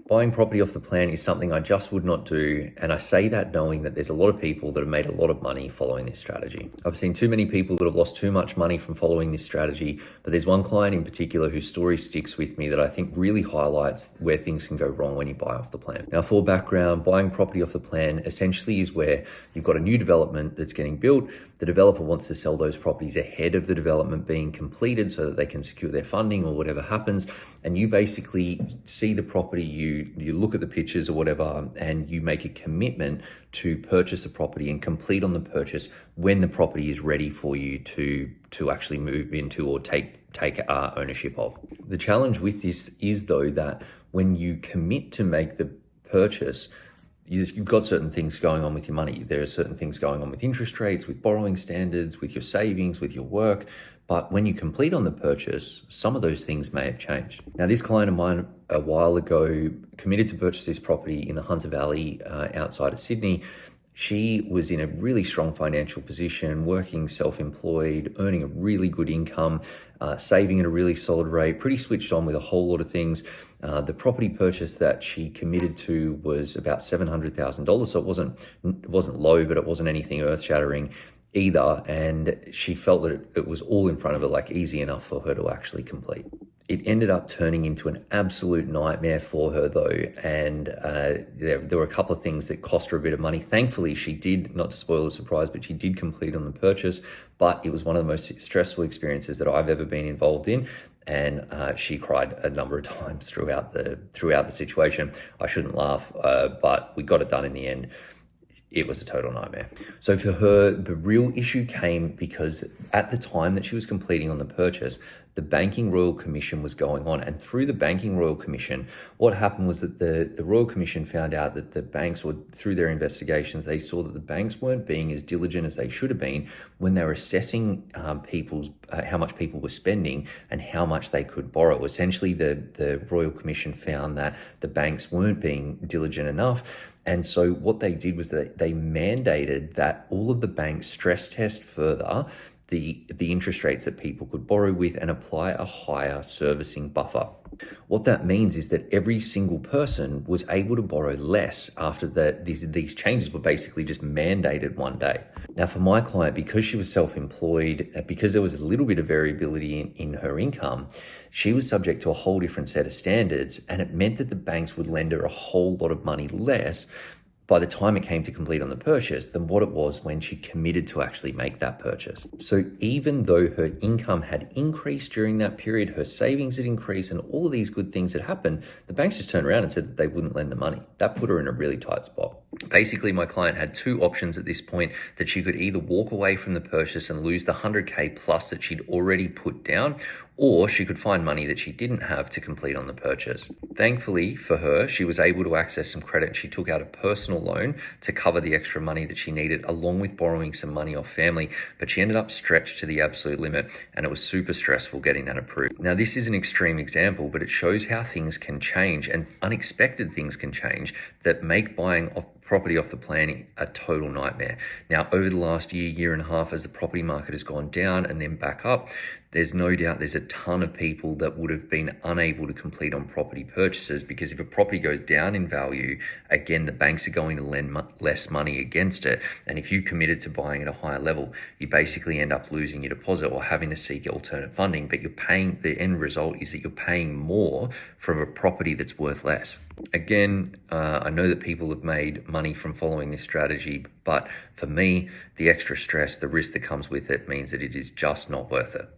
Buying property off the plan is something I just would not do, and I say that knowing that there's a lot of people that have made a lot of money following this strategy. I've seen too many people that have lost too much money from following this strategy, but there's one client in particular whose story sticks with me that I think really highlights where things can go wrong when you buy off the plan. Now, for background, buying property off the plan essentially is where you've got a new development that's getting built. The developer wants to sell those properties ahead of the development being completed so that they can secure their funding or whatever happens, and you basically see the property, you look at the pictures or whatever, and you make a commitment to purchase a property and complete on the purchase when the property is ready for you to actually move into or take ownership of. The challenge with this is, though, that when you commit to make the purchase, you've got certain things going on with your money. There are certain things going on with interest rates, with borrowing standards, with your savings, with your work. But when you complete on the purchase, some of those things may have changed. Now, this client of mine a while ago committed to purchase this property in the Hunter Valley outside of Sydney. She was in a really strong financial position, working self-employed, earning a really good income, saving at a really solid rate, pretty switched on with a whole lot of things. The property purchase that she committed to was about $700,000, so it wasn't low, but it wasn't anything earth-shattering either. And she felt that it was all in front of her, like easy enough for her to actually complete. It ended up turning into an absolute nightmare for her, though, and there were a couple of things that cost her a bit of money. Thankfully, she did, not to spoil the surprise, but she did complete on the purchase, but it was one of the most stressful experiences that I've ever been involved in, and she cried a number of times throughout the situation. I shouldn't laugh, but we got it done in the end. It was a total nightmare. So for her, the real issue came because at the time that she was completing on the purchase, the Banking Royal Commission was going on. And through the Banking Royal Commission, what happened was that the Royal Commission found out that the banks, or through their investigations, they saw that the banks weren't being as diligent as they should have been when they were assessing how much people were spending and how much they could borrow. Essentially, the Royal Commission found that the banks weren't being diligent enough. And so what they did was that they mandated that all of the banks stress test further the interest rates that people could borrow with and apply a higher servicing buffer. What that means is that every single person was able to borrow less after these changes were basically just mandated one day. Now, for my client, because she was self-employed, because there was a little bit of variability in her income, she was subject to a whole different set of standards, and it meant that the banks would lend her a whole lot of money less by the time it came to complete on the purchase than what it was when she committed to actually make that purchase. So even though her income had increased during that period, her savings had increased, and all of these good things had happened, the banks just turned around and said that they wouldn't lend the money. That put her in a really tight spot. Basically, my client had two options at this point: that she could either walk away from the purchase and lose the 100K plus that she'd already put down, or she could find money that she didn't have to complete on the purchase. Thankfully for her, she was able to access some credit, and she took out a personal loan to cover the extra money that she needed, along with borrowing some money off family, but she ended up stretched to the absolute limit, and it was super stressful getting that approved. Now, this is an extreme example, but it shows how things can change and unexpected things can change that make buying property off the plan a total nightmare. Now, over the last year and a half, as the property market has gone down and then back up, there's no doubt there's a ton of people that would have been unable to complete on property purchases, because if a property goes down in value, again, the banks are going to lend less money against it. And if you committed to buying at a higher level, you basically end up losing your deposit or having to seek alternate funding. But the end result is that you're paying more from a property that's worth less. Again, I know that people have made money from following this strategy, but for me, the extra stress, the risk that comes with it means that it is just not worth it.